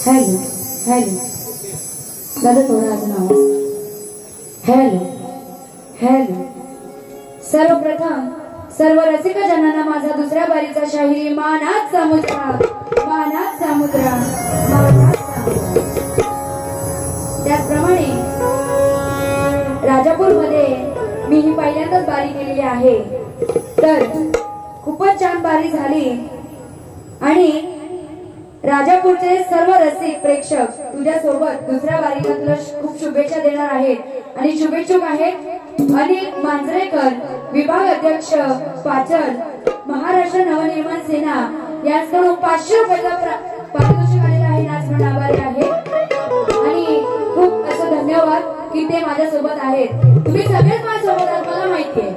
Hello hello दादा थोड़ा अजून आवाज हेलो हेलो सर्वप्रथम सर्व रसिक जनांना माझा दुसऱ्या बारीचा शाहिरी मानात समुद्रा मानात समुद्रा मानात समुद्रा। त्याचप्रमाणे राजापूरमध्ये मी ही पहिल्यांदाच बारी केलेली आहे तर खूपच छान बारी झाली आणि राजापूरचे सर्व रसिक प्रेक्षक तुझ्या सोबत दुसऱ्या बारीला तुला खूप शुभेच्छा देणार आहेत आणि शुभेच्छुक आहेत अनिल मांजरेकर विभाग अध्यक्ष पाचल महाराष्ट्र नवनिर्माण सेना यांच्याकडून 500 रुपयाचा पारितोषिक आलेला आहे नाचवण आभारी आहे आणि खूप असं धन्यवाद की ते माझ्या सोबत आहेत तुम्ही सगळेच माझ्या सोबत आहात मला माहिती आहे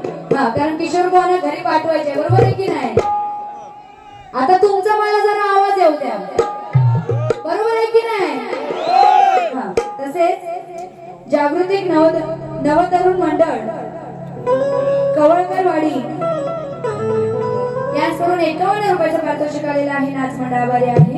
कारण किशोर भाऊंना घरी पाठवायचे बरोबर आहे की नाही आता तुमचा मला जरा आवाज येऊ द्या बरोबर आहे की नाही तसेच जागृतिक नवतरुण मंडळ कवळकरवाडी याचकडून 51 रुपयाचं पारितोषिक आलेलं आहे नाच मंडळाद्वारे आहे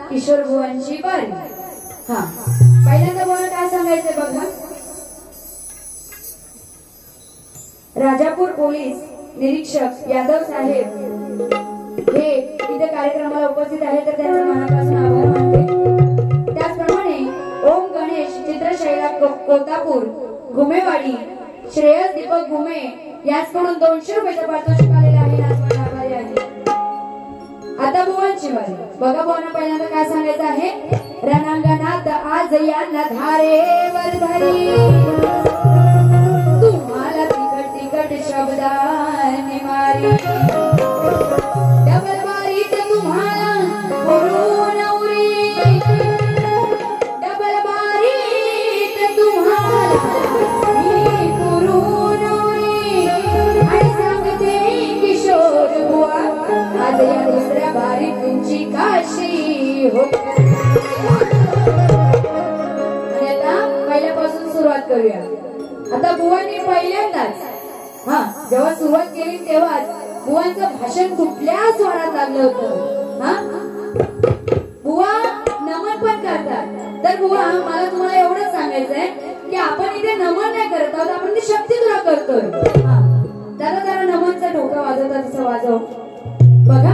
किशोर भुवनची बारी पहिल्यांदा बोला काय सांगायचंय बघा राजापूर पोलीस निरीक्षक यादव साहेब हे इथे कार्यक्रमाला उपस्थित आहेत तर त्यांचा मनापासून आभार मानते त्याचप्रमाणे ओम गणेश चित्रशैला कोतापूर घुमेवाडी श्रेयस दीपक घुमे याचकडून 200 रुपयाचं पारितोषिक आलेलं आहे नाचवण आभारी आहे आता भुवनची बारी बघा भुवना पहिल्यांदा काय सांगायचं आहे रणांगणात आज यांना धारेवर धरी तुम्हाला तिकट तिकट शब्दाने मारी डबल बारीत तुम्हाला करून उरी डबल बारीत तुम्हाला मी करून उरी आणि सांगते किशोर बुवा आज या दुसऱ्या बारी तुमची काशी हो आणि आता पहिल्यापासून सुरुवात करूया आता बुवांनी पहिल्यांदाच जेव्हा सुरुवात केली तेव्हा बुवांचं भाषण कुठल्या स्वरात लागलं होतं बुवा नमन पण करतात तर बुवा मला तुम्हाला एवढंच सांगायचंय की आपण इथे नमन नाही करत आहोत आपण ती शक्ती तुला करतोय दादा जरा नमनचा ठोका वाजवता तसं वाजव बघा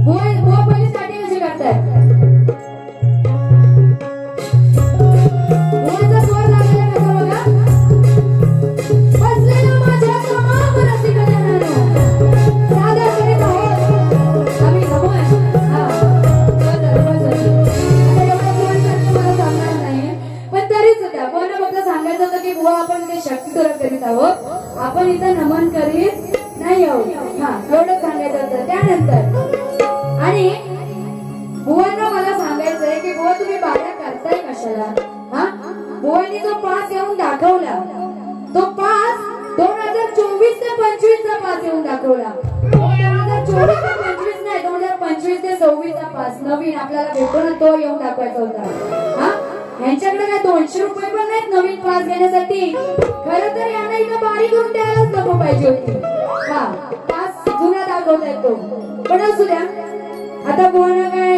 बुवा पहिली स्टार्टिंग कशी करतायत बुवाचा स्वर लागलेला कसा बघा बसलेला माझ्या तमाम रसिक जनांनो सादर करीत आहोत आम्ही नमन इथं नमन करीत नाही हो. हा एवढं सांगायचं होतं. त्यानंतर आणि बुवांना मला सांगायचंय की बुवा तुम्ही बाया करताय कशाला. हा बुवांनी जो पास येऊन दाखवला तो पास 2024 ते 25 चा पास येऊन दाखवला. 2024 ते 25 नाही 2025 ते 26 चा पास नवीन आपल्याला भेटतो ना तो येऊन दाखवायचा होता. हा यांच्याकडे काय 200 रुपये पण नाहीत नवीन पास घेण्यासाठी. खरं तर यांना इथं बारी करून द्यायलाच नको पाहिजे होती. हा पास जुना दाखवताय तो पण असू द्या. आता बुवांना काय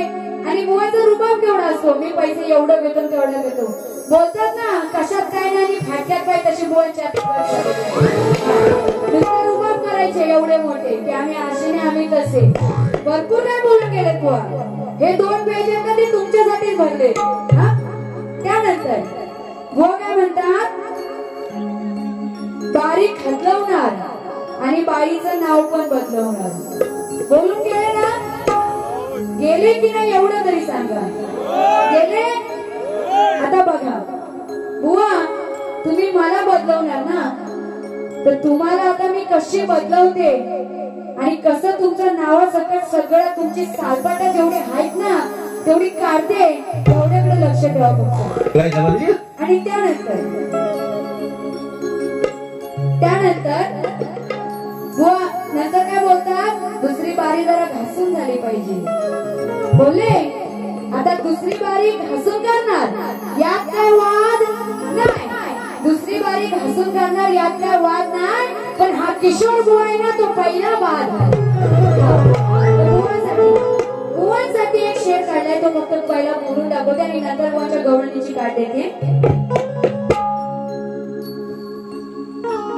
आणि बुवाचा रुबाब केवढा असतो. मी पैसे एवढं घेतो तेवढं घेतो बोलतात ना. कशात काय नाही फाटक्यात काय तशी बोलच्यात. रुबाब करायचे एवढे मोठे की आम्ही असे नाही आम्ही तसे भरपूर काय बोलून गेले बुवा. हे 2 पेज आहेत ते तुमच्यासाठीच भरले. त्यानंतर बुवा काय म्हणतात बारीक हलवणार आणि बाईचं नाव पण बदलवणार. बोलून गेले ना. गेले की नाही एवढं तरी सांगा. गेले. आता बघा बुवा तुम्ही मला बदलवणार ना तर तुम्हाला आता मी कशी बदलवते आणि कसं तुमचं नावासकट सगळं तुमची सालपाटा जेवढी आहेत ना तेवढी काढते तेवढ्याकडे लक्ष ठेवा फक्त. आणि त्यानंतर बुवा नंतर काय बोलतात दुसरी बारी जरा घासून झाली पाहिजे. बोलले आता दुसरी बारी घासून करणार यात काय वाद नाही. दुसरी बारी घासून करणार यात काय वाद नाही. पण हा किशोर बुवा आहे ना तो पहिला वाद. बुवांसाठी एक शेर काढलाय तो फक्त पहिला बोलून दाखवते आणि नंतर बुवांच्या गवळणीची काढ देते.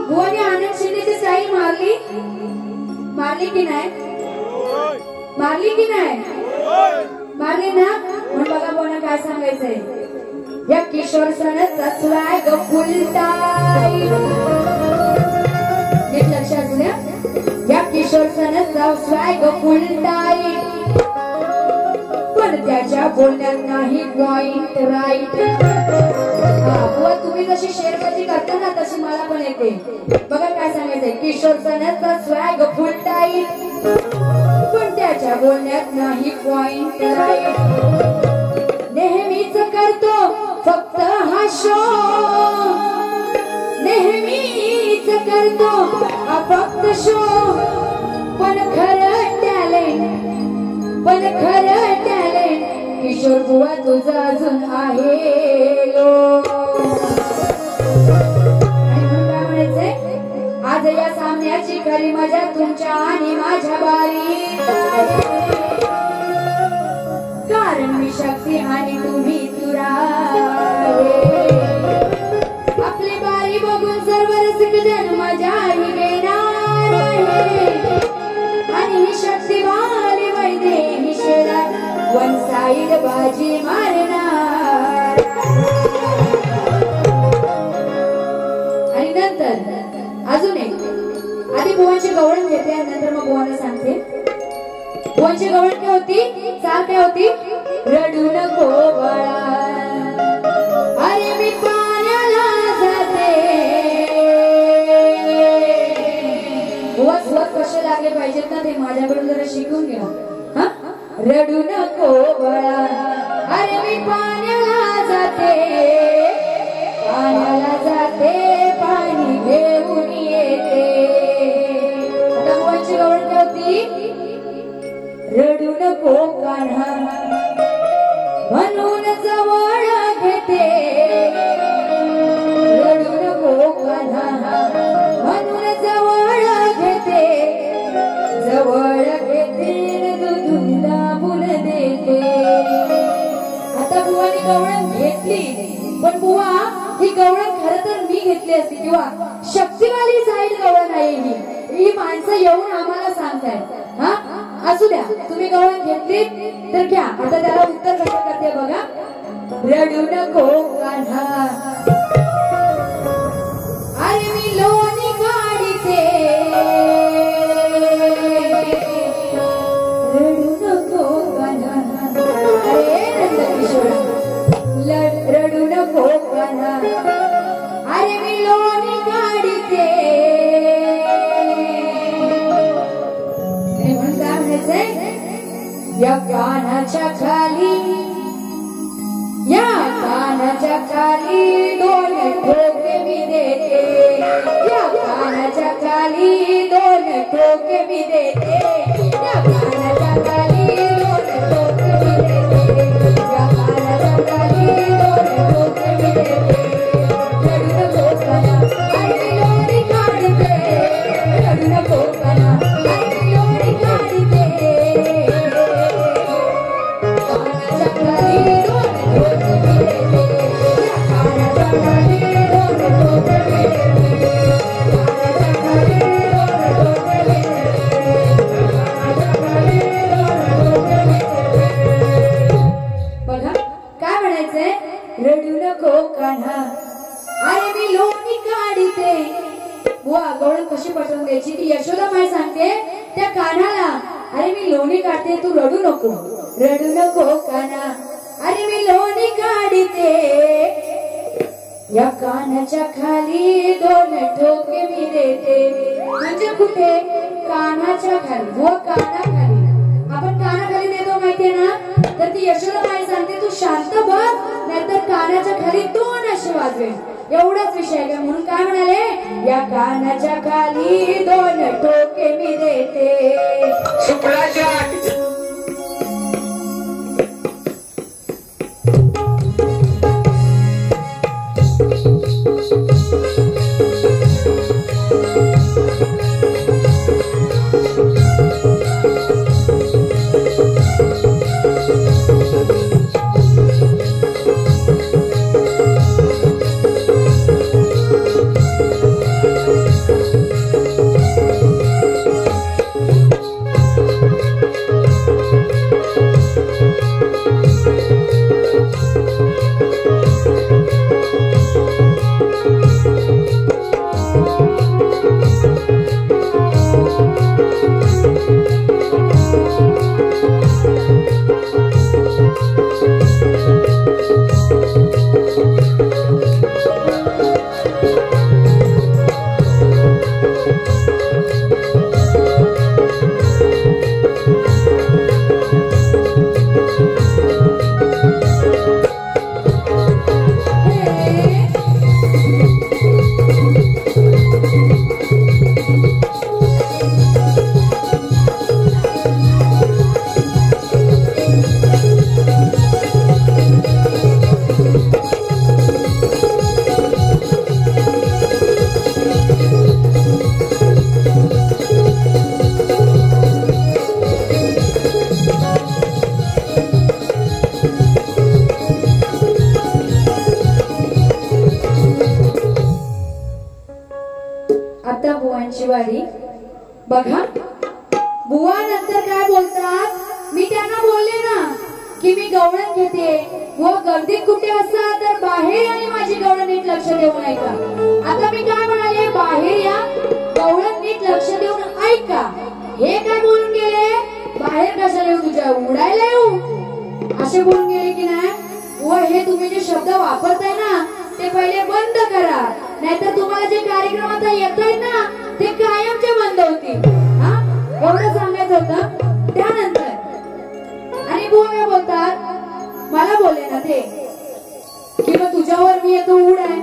बुवाने आनंद शिंदेची स्टाईल मारली की नाही. मारली की नाही मारली ना. म्हणून बघा बुवांना काय सांगायचंय. या किशोर सणाचा स्वॅग फुलताई नीट लक्षात द्या. या किशोर सणाचा स्वॅग फुलताई पण त्याच्या बोलण्यात नाही पॉइंट राईट. बुवा तुम्ही जशी शेरबाजी करता ना तशी मला पण येते. बघा काय सांगायचंय. किशोर सणाचा स्वॅग फुलताई पण त्याच्या बोलण्यात नाही पॉइंट राईट. नेहमीच करतो फक्त हा शो. नेहमीच करतो हा फक्त शो. पण खरं टॅलेंट किशोर बुवा तुझं अजून आहे लो. आणि म्हणून काय म्हणायचंय आज या सामन्याची खरी मजा तुमच्या आणि माझ्या बारी. कारण मी शक्ती आणि तुम्ही तुरावे. आपली बारी बघून सर्व रसिक जन मजाही घेणार आहे. आणि ही शक्ती वाली वैदे ही शेरात वन साइड बाजी मारणार. आणि नंतर अजून एक आधी बुवांची गवळण घेते आणि नंतर मग बुवांना सांगते. बुवांची गवळण काय होती. चाल काय होती. रडू नको बाळा अरे मी पाण्याला जाते. बुवा स्वर कसे लागले पाहिजेत ना ते माझ्याकडून जरा शिकून घ्या. हा रडू नको बाळा अरे मी पाण्याला जाते. पाण्याला जाते पाणी घेऊन येते. आता बुवांची गवळण काय होती. रडू नको कान्हा म्हणून जवळ घेते. रडू नको कान्हा म्हणून जवळ घेते. जवळ घेते दूध दाबून देते. आता बुवाने गवळण घेतली पण बुवा ही गवळण खरं तर मी घेतली असती किंवा शक्तिवाली साईड गवळण आहे ही माणसं येऊन आम्हाला सांगतायत. हा असू द्या तुम्ही गवळण घेतली तर घ्या. आता त्याला उत्तर कसं करते बघा. रडू नको कान्हा अरे मी लोणी काढते. रडू नको कान्हा अरे नंदकिशोर रडू नको कान्हा अरे मी लोणी काढते. या कानाच्या खाली या कानाच्या खाली दोन ठोके मी देते या कानाच्या खाली दोन ठोके मी देते या कानाच्या खाली दोन ठोके मी देते या कानाच्या खाली दोन ठोके मी देते रडू नको काना आणि लोरी काढते रडू नको काना आणि लोरी काढते कानाच्या खाली दोन ठोके मी देते या कानाच्या खाली दोन ठोके मी देते कानाच्या खाली दोन ठोके मी देते कानाच्या खाली दोन ठोके मी देते. बघा काय म्हणायचंय रडू नको कान्हा अरे मी लोणी काढते बुवा गवळण कशी पटवून द्यायची ती यशोदा माय सांगते त्या कान्हाला अरे मी लोणी काढते तू रडू नको कान्हा अरे मी लोणी काढते या कानाच्या खाली दोन ठोके मी देते म्हणजे कुठे कानाच्या खाली बुवा कानाखाली आपण कानाखाली देतो माहितीये ना तर ती यशोदा माय सांगते तू शांत बस नाहीतर कानाच्या खाली दोन असे वाजवेल एवढाच विषय आहे म्हणून काय म्हणाले या कानाच्या खाली दोन ठोके मी देते शुक्राच्या आता बुवांची वारी बघा बुवा नंतर काय बोलतात मी त्यांना बोलले ना की मी गवळण घेते बुवा गर्दीत कुठे असला तर बाहेर आणि माझी गवळण नीट लक्ष देऊन ऐका आता मी काय म्हणाले बाहेर या गवळण नीट लक्ष देऊन ऐका हे काय बोलून गेले बाहेर कशाला येऊ तुझ्या उडायला येऊ असे बोलून गेले की नाही बुवा हे तुम्ही जे शब्द वापरताय ना ते पहिले बंद करा नाहीतर तुम्हाला जे कार्यक्रम आता येत आहेत ना ते कायमचे बंद होतील हा एवढं सांगायचं होतं त्यानंतर आणि बुवा काय बोलतात मला बोलले ना ते की मग तुझ्यावर मी येतो उडाय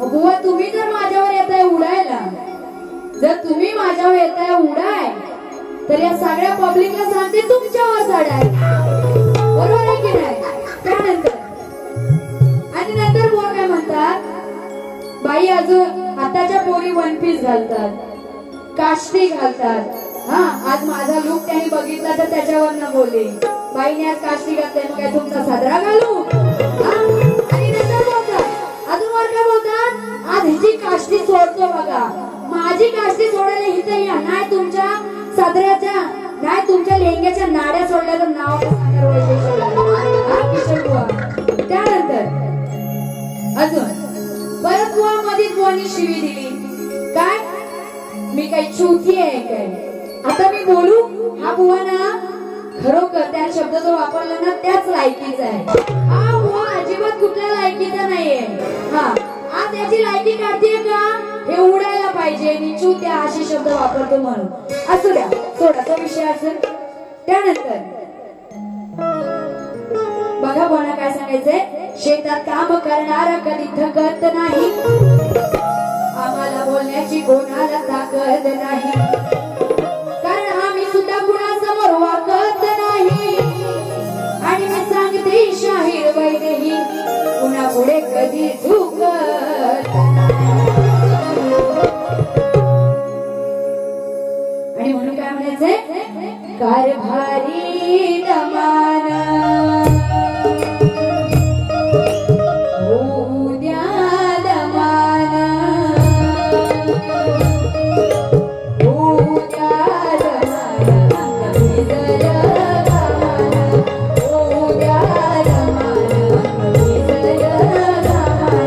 बुवा तुम्ही जर माझ्यावर येताय उडायला जर तुम्ही माझ्यावर येताय उडाय तर या सगळ्या पब्लिकला सांगते तुमच्यावर चढाय बरोबर आहे की नाही त्यानंतर आणि नंतर बुवा काय म्हणतात बाई अजून आताच्या पोरी वन पीस घालतात काष्टी घालतात हा आज माझा लुक त्यांनी बघितला तर त्याच्यावर न बोलले बाईने आज काष्टी घातली मग काय तुमचा साजरा घालू आणि नंतर बोलतात अजून वर काय बोलतात आज हिची काष्टी सोडतो बघा माझी काष्टी सोडायला हिथं या नाही तुमच्या साजऱ्याच्या नाही तुमच्या लेंग्याच्या नाड्या सोडल्या तर नाव किशोर बुवा त्यानंतर अजून परत बुवा मधीच बुवानी शिवी दिली काय मी काही चुकी आहे काय आता मी बोलू हा बुवा ना खरोखर त्या शब्द जो वापरला ना त्याच लायकीचा आहे हा बुवा अजिबात कुठल्या लायकीचा नाहीये हा आज याची लायकी काढतीये का हे उडायला पाहिजे निचू त्या असे शब्द वापरतो म्हणून असू द्या थोडा तो विषय असेल त्यानंतर बघा बोला काय सांगायचंय, शेतात काम करणारा कधी थकत नाही, आम्हाला बोलण्याची कोणाला ताकद नाही, कारण आम्ही सुद्धा कुणासमोर वाकत नाही, आणि मी सांगते शाहीर वैदेही कुणा पुढे कधी झुकत आणि म्हणून काय म्हणायचंय, कारभारी दमाना होऊ द्या दमाना, होऊ द्या दमाना, भिजल घामाना, होऊ द्या दमाना, भिजल घामाना.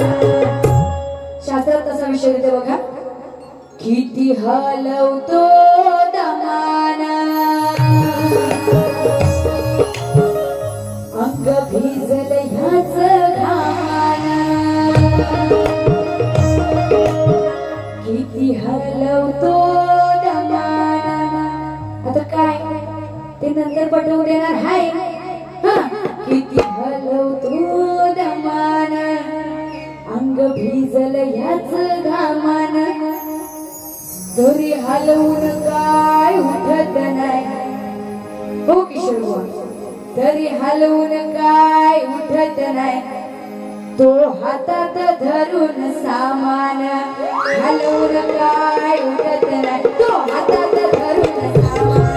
शास्त्रात तसा विषय येते बघा, किती हलवतो दमाना, अंग भिजल ह्याच घामाना, किती हलवतो दमाना. आता काय ते नंतर पटवू देणार हाय, किती हलवतो दमाना, अंग भिजल ह्याच घामाना, दोरी हलवून काय उठत नाही, हो किशोर बुवा, तरी हलवून काय उठत नाही, तो हातात धरून सामान, हलवून काय उठत नाही, तो हातात धरून सामान,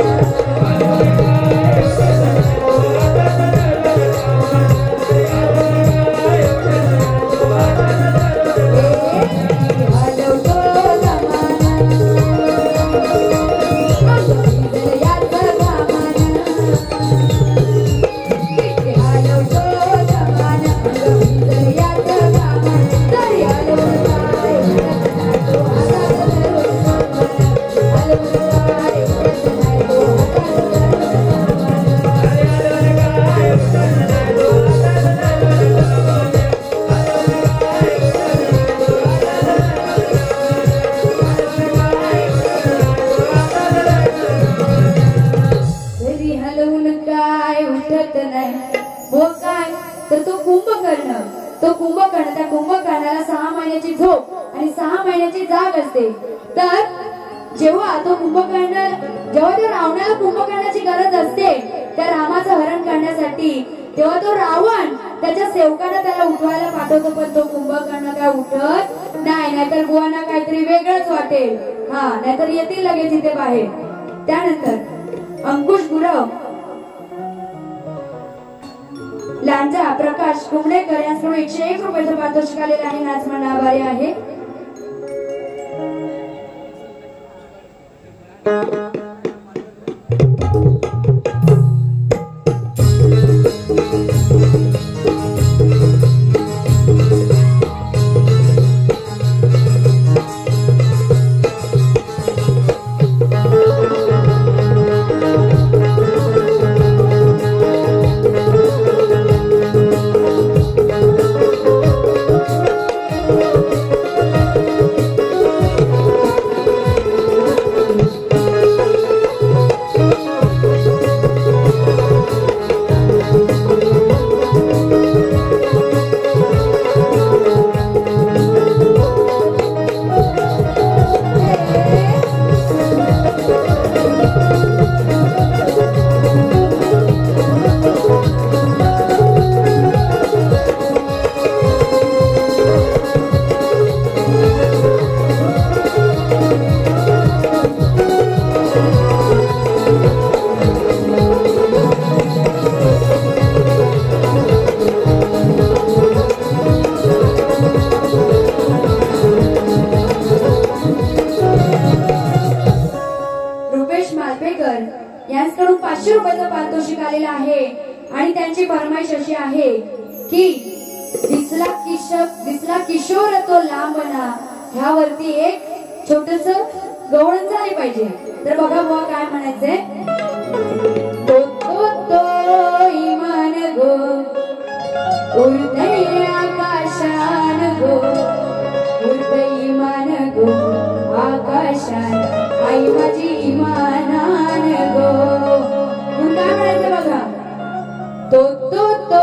तो कुंभकर्ण, त्या कुंभकर्णाला 6 महिन्याची झोप आणि 6 महिन्याची जाग असते. तर जेव्हा तो रावणाला कुंभकर्णाची गरज असते त्या रामाचं हरण करण्यासाठी, तेव्हा तो रावण त्याच्या सेवकांना त्याला उठवायला पाठवतो, पण तो कुंभकर्ण काय उठत नाही, नाहीतर बुवांना काहीतरी वेगळंच वाटेल, नाहीतर येतील लगेच इथे बाहेर. त्यानंतर अंकुश गुरव, लांजा प्रकाश कुंभडेकर यांच्याकडून 101 रुपयाचं पारितोषिक आलेलं आहे. नाच म्हणणं आभारी आहे. यांच्याकडून 500 रुपयाचं पारितोषिक आलेलं आहे आणि त्यांची फरमाईश अशी आहे की दिसला किशोर तो लांबना, ह्यावरती एक छोटस गवळण झाली पाहिजे. तर बघा बुवा काय म्हणायचंय, तो तो तो इमान गो उडतय आकाशान गो, उडतय इमान गो आकाशान, आई माझी इमानान गो. काय म्हणायचं बघा, तो तो तो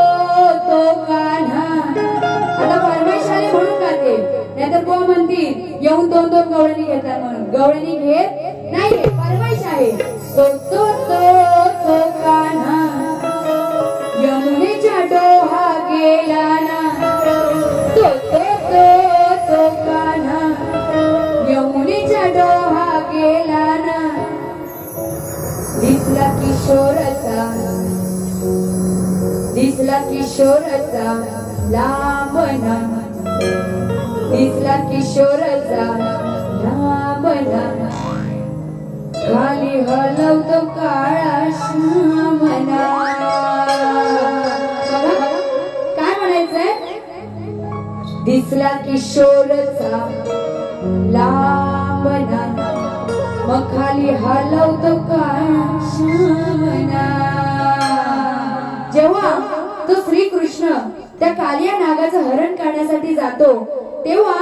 दोन दोन गवळणी घेतात म्हणून गवळणी घेत नाही फरमाईश आहे तो तो तो तो कान्हा यमुनेच्या डोहा गेला ना तो तो तो तो कान्हा यमुनेच्या डोहा गेला ना दिसला किशोरचा लांबना दिसला किशोरचा लांबना खाली हलवतो काळा श्यामना काय म्हणायचंय दिसला किशोरचा लांबना मग खाली हलवतो काळा श्यामना जेव्हा तो श्रीकृष्ण त्या कालिया नागाचं हरण करण्यासाठी जातो तेव्हा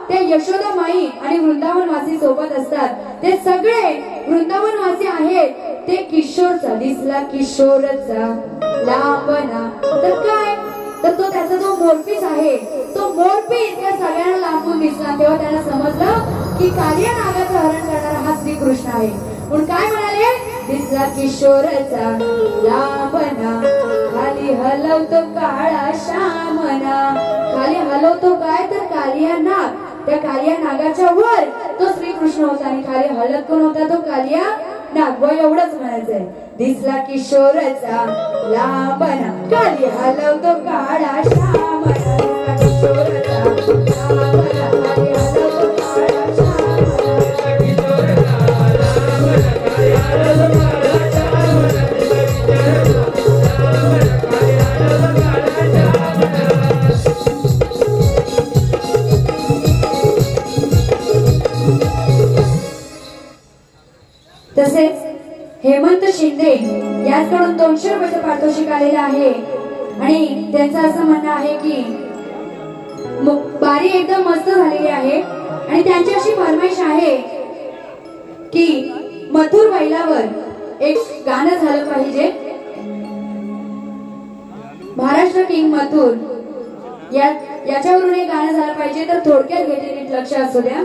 त्या यशोदामाई आणि वृंदावनवासी सोबत असतात ते सगळे वृंदावनवासी आहेत ते किशोरचा दिसला किशोरचा लांबना तर काय तर तो त्याचा जो मोरपीस आहे तो मोरपीस त्या सगळ्यांना लांबून दिसला तेव्हा त्याला समजलं की कालिया नागाचं हरण करणारा हा श्रीकृष्ण आहे पण काय म्हणाले दिसला किशोरचा लांबना खाली हलवतो काळा श्यामना खाली हलवतो काय तर कालिया नाग त्या कालिया नागाच्या वर तो श्रीकृष्ण होता आणि खाली हलत कोण होता तो कालिया नाग एवढंच म्हणायचंय दिसला किशोरचा लांबना खाली हलवतो काळा श्यामना किशोरचा लांबना खाली हलवतो काळा श्यामना किशोरचा लांबना खाली हलवतो काळा श्यामना तसेच हेमंत शिंदे याचकडून 200 रुपयाचा पारितोषिक आलेला आहे आणि त्यांचं असं म्हणणं आहे की बारी एकदम मस्त झालेली आहे आणि त्यांची अशी फरमाईश आहे की मथुर बैलावर एक गाणं झालं पाहिजे महाराष्ट्र किंग मथुर याच्यावरून एक गाणं झालं पाहिजे तर थोडक्यात घेते नीट लक्ष असू द्या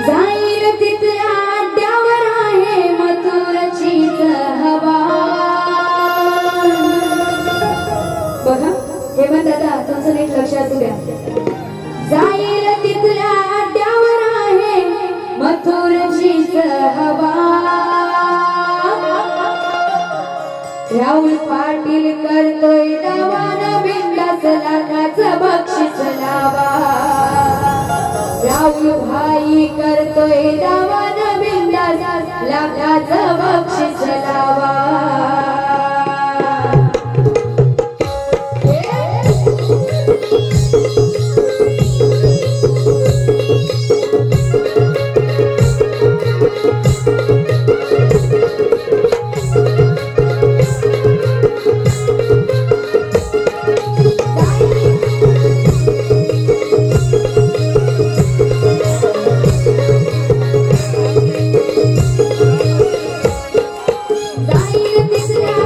जाईल तिथल्या अड्ड्यावर आहे मथुरची हवा बघा हेमंत दादा तुमचं नीट लक्ष असू द्या जाईल तिथल्या अड्ड्यावर आहे मथुरची हवा राहुल पाटील करतोय दावाना बिंदास लाखाचं बक्षीस लावा राहुल भाई करतोय दावाना बिंदास लाखाचं बक्षीस लावा जाईल तिसऱ्या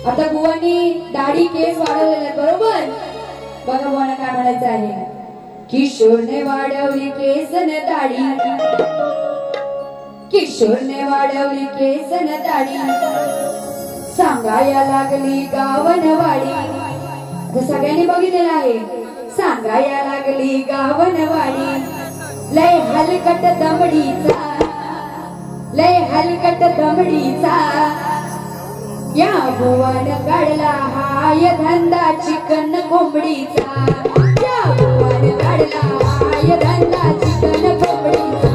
आता बुवांनी दाढी केस वाढवलेले बरोबर. बघा बुवांना काय म्हणायचं आहे. किशोरने वाढवली केस न दाढी, किशोरने वाढवली केस न दाढी, सांगाया लागली गावनवाडी. आता सगळ्यांनी बघितलेलं आहे. सांगाया लागली गावनवाडी, लय हलकट दमडीचा, लय हलकट दमडीचा, या बुवान काढला हाय धंदा चिकन कोंबडीचा, या बुवान काढला हाय धंदा चिकन कोंबडीचा.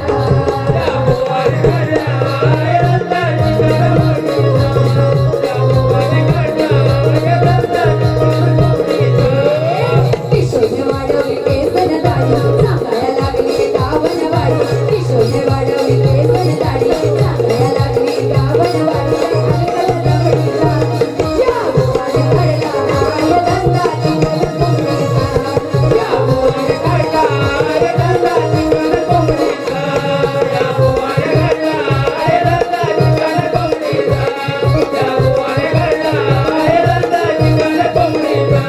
किशोरने वाढवली केस न दाढी, सांगाया लागली गावनवाडी, किशोरने वाढवली केस न दाढी, सांगाया लागली गावनवाडी, हलकट दमडीचा, या बुवान काढला हाय धंदा चिकन कोंबडीचा, या बुवान काढला हाय धंदा चिकन कोंबडीचा, या बुवान काढला हाय धंदा चिकन कोंबडीचा, या बुवान काढला हाय धंदा चिकन कोंबडीचा.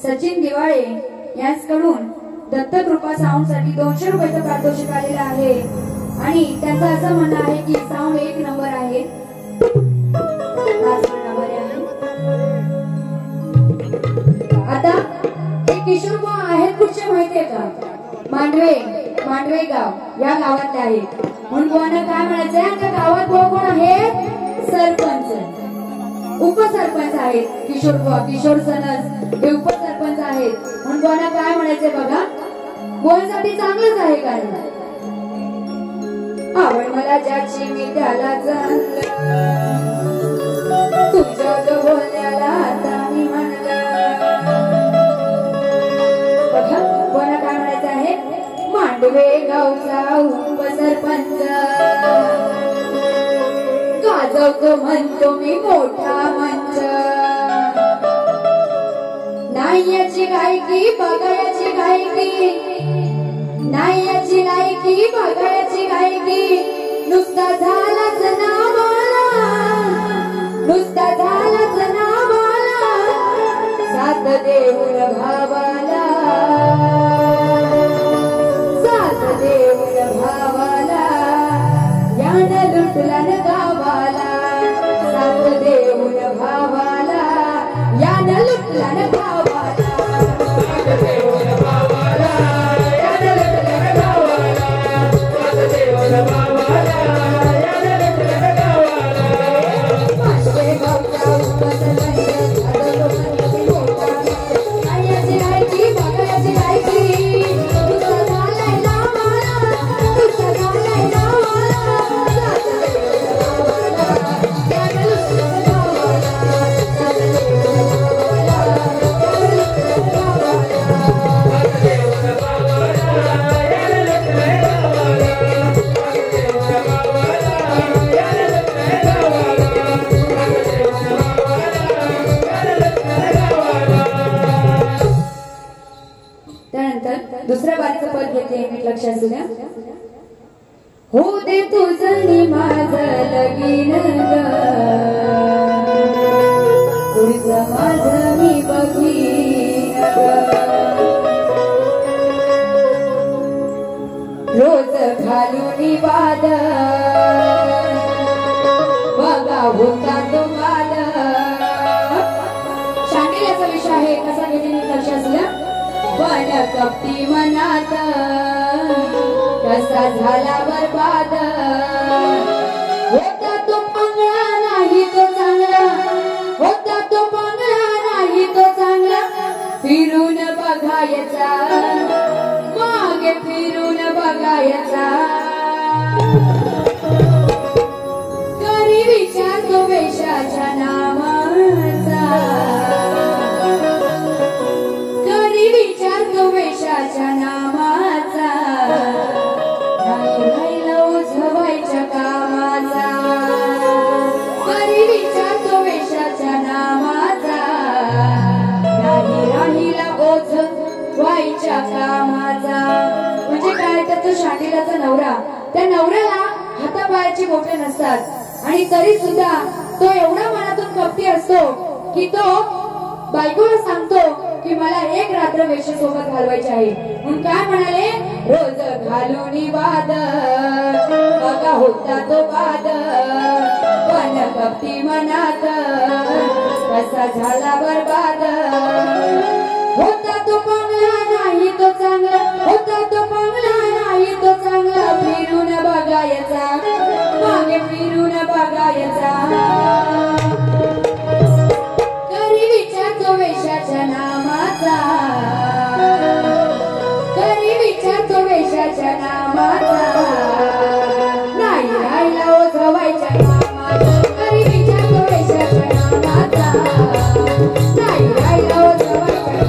सचिन दिवाळे यांच्याकडून दत्तकृपा साऊंड साठी 200 रुपयाचं पारितोषिक आलेलं आहे आणि त्यांचं असं म्हणणं आहे की साऊंड 1 नंबर आहे. आता एक किशोर बुवा आहेत कुठचे माहितीये का? मांडवे गाव या गावातले आहेत. म्हणून बुवांना काय म्हणायचंय, आमच्या गावात बुवा कोण आहेत? सरपंच, उपसरपंच आहेत. किशोर बुवा, किशोर सनस हे उपसरपंच आहेत. म्हणून बुवांना काय म्हणायचंय बघा, बुवांसाठी चांगलंच आहे. कारण आवड मला ज्याची मी त्याला जाणलं, तुझ्या बोलण्याला आता मी म्हणलं. बघा बुवांना काय म्हणायचं आहे, मांडवे गावचा उपसरपंच गाजवतो म्हणतो मी मोठा मंच. नाही याची गायकी बघायची गायकी, नाही याची लायकी बघायची गायकी, नुसता झालाच नावाला, नुसता झालाच नावाला, साथ देऊन भावाला, साथ देऊन भावाला, यानं लुटला न गावाला, साथ देऊन भावाला, यानं लुटला न गावाला, साथ देऊन भावाला, यानं लुटला न गावाला, साथ देऊन भावाला, यानं लुटला न गावाला. मांडवे गावचा उपसरपंच गाजवतो म्हणतो मी मोठा मंच, नाही याची गायकी त्यानंतर दुसऱ्या बारीचं पद घेते नीट लक्ष असू द्या. हो दे तुझं माझं लगीन ग तुझं माझं मी बघीन रोज घालून वाद बघा होता तो वाद. शांडिल्याचा विषय आहे कसा घेते नीट लक्ष असू द्या. पण कपटी मनात कसा झाला बरबाद होता तो पंगळा नाही तो चांगला होता तो पंगळा नाही तो चांगला फिरून बघायचा मागे फिरून बघायचा करी विचार तो वेशाच्या नामाचा करी विचार तो वेशाच्या नामाचा नाही राहिला उझवायच्या कामाचा करी विचार तो वेशाच्या नामाचा नाही राहिला उझवायच्या कामाचा. म्हणजे काय तर तो शांडिल्याचा नवरा त्या नवऱ्याला हातापायाची बोटे नसतात आणि तरी सुद्धा तो एवढा मनातून कपटी असतो की तो बायकोला सांगतो की मला एक रात्र वेश्येसोबत घालवायची आहे. म्हणून काय म्हणाले रोज घालून वाद बघा होता तो वाद पण कपटी मनात कसा झाला बरबाद होता तो पंगला नाही तो चांगला होता तो पंगला नाही तो चांगला फिरून बघायचा मागे फिरून बघायचा करी विचार तो वेशाच्या नामाचा करी विचार तो वेशाच्या नामाचा नाही राहिला ओझवायच्या कामाचा करी विचार तो वेशाच्या नामाचा नाही राहिला ओझवायच्या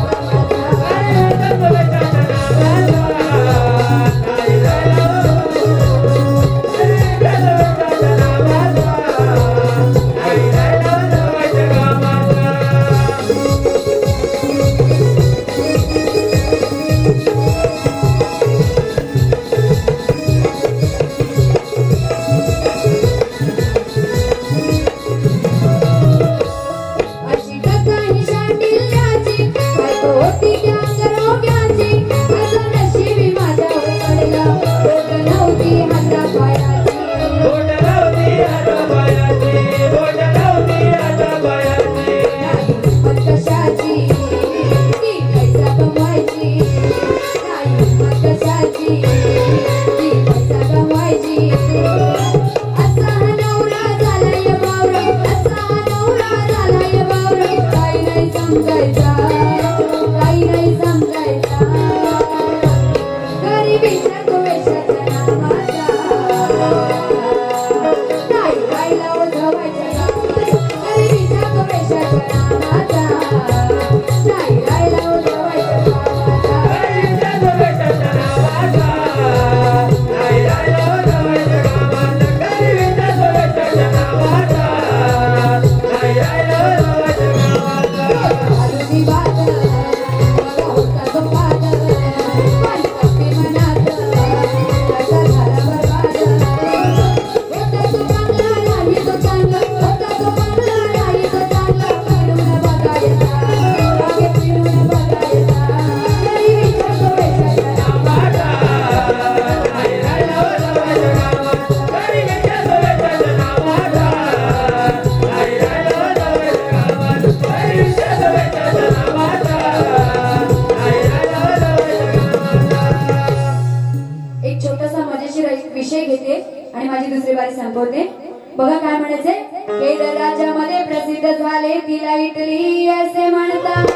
बघा काय म्हणायचे केरळ राज्यामध्ये प्रसिद्ध झाले तिला इटली असे म्हणतात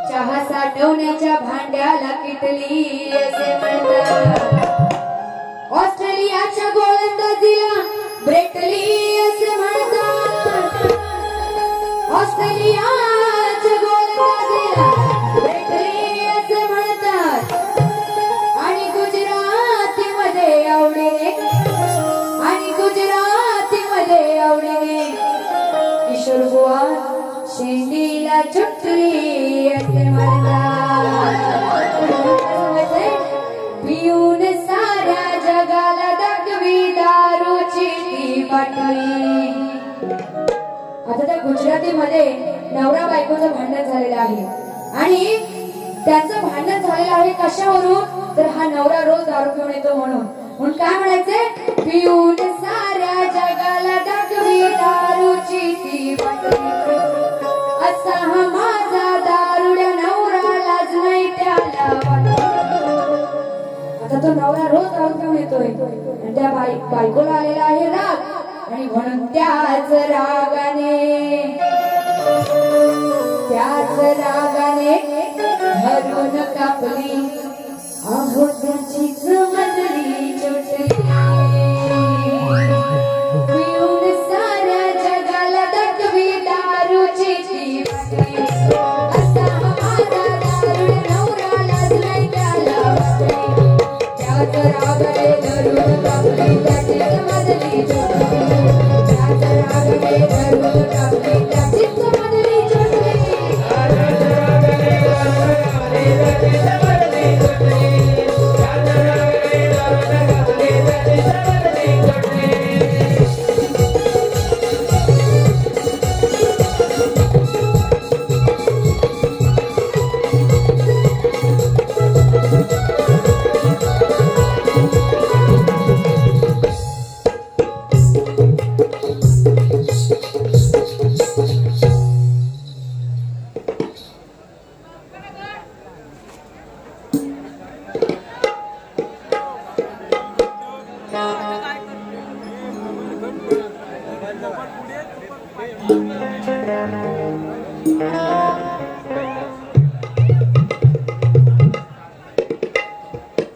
चहा साठवण्याच्या भांड्याला किटली असे म्हणतात ऑस्ट्रेलियाच्या गोलंदाजीला ब्रेटली असे म्हणतात ऑस्ट्रेलियाच्या गोलंदाजीला ब्रेटली असे म्हणतात आणि गुजरातीमध्ये आवडीने किशोर बुवा शेंडीला चुटली असे म्हणतात. गुजरातीमध्ये नवरा बायकोचं भांडण झालेलं आहे आणि त्याचं भांडण झालेलं आहे कशावरून तर हा नवरा रोज दारू पिऊन येतो म्हणून काय म्हणायचंय पिऊन साऱ्या जगाला दाखवी दारूची ती बाटली असा हा माझा दारुड्या नवरा लाज नाही त्याला आता तो नवरा रोज दारू पिऊन येतोय आणि त्या बायकोला आलेला आहे राग आणि म्हणून त्याच रागाने धरून कापली अहो त्याचीच मधली चोटली पिऊन साऱ्या जगाला दाखवी दारूची ती बाटली असा माझा दारुड्या नवरा लाज नाही त्याला वाटली त्याच रागाने धरून कापली त्याचीच मधली चोटली त्याच रागाने धरून कापली त्याचीच मधली चोटली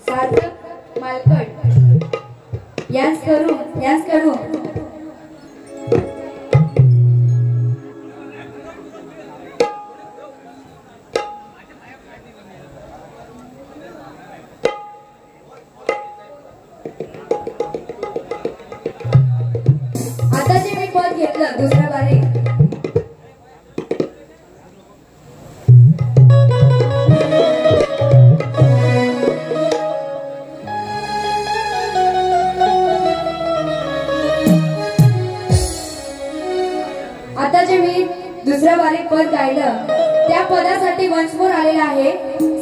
सार्थक मालकट यांस करू आता जे मी पद घेतलं दुसऱ्या बारी दुसऱ्या बारीक पद गायलं त्या पदासाठी वन्स मोर आलेला आहे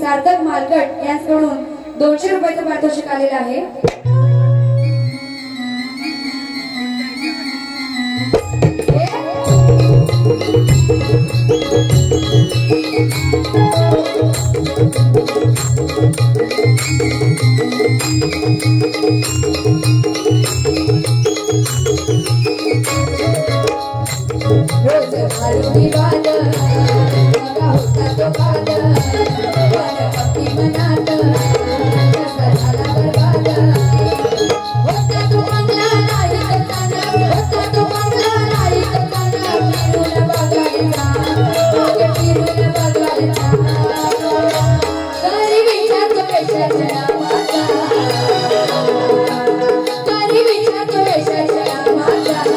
सार्थक मालकट यांच्याकडून 200 रुपयाचं पारितोषिक आलेलं आहे रोज हळदी वाद मगा होता तो बाद पती मनात कसा झाला बरबाद होता तो मंगला लाईक चांगला होता तो मंगला लाईक चांगला फिरून बघायचा मागे फिरून बघायचा तरी विचारतो पैशाच्या नावाचा तरी विचारतो पैशाच्या नावाचा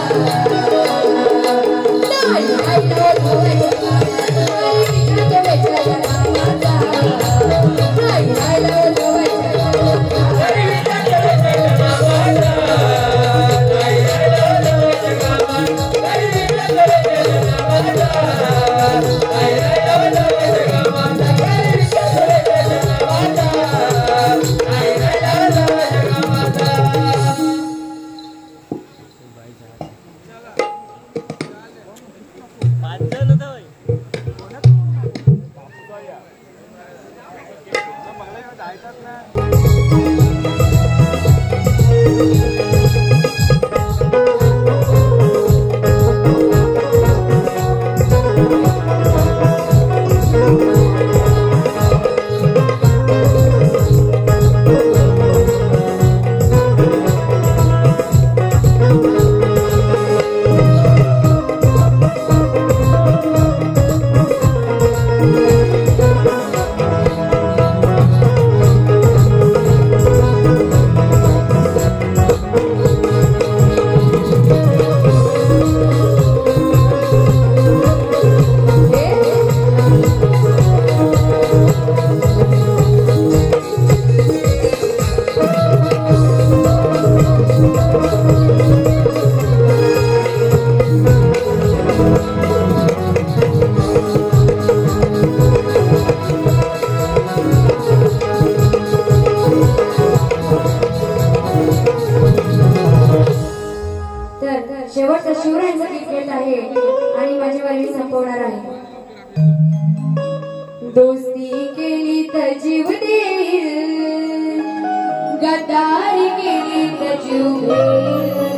संपवणार आहे. दोस्ती केली तर जीव देईल, गद्दारी केली तर जीव घेईल.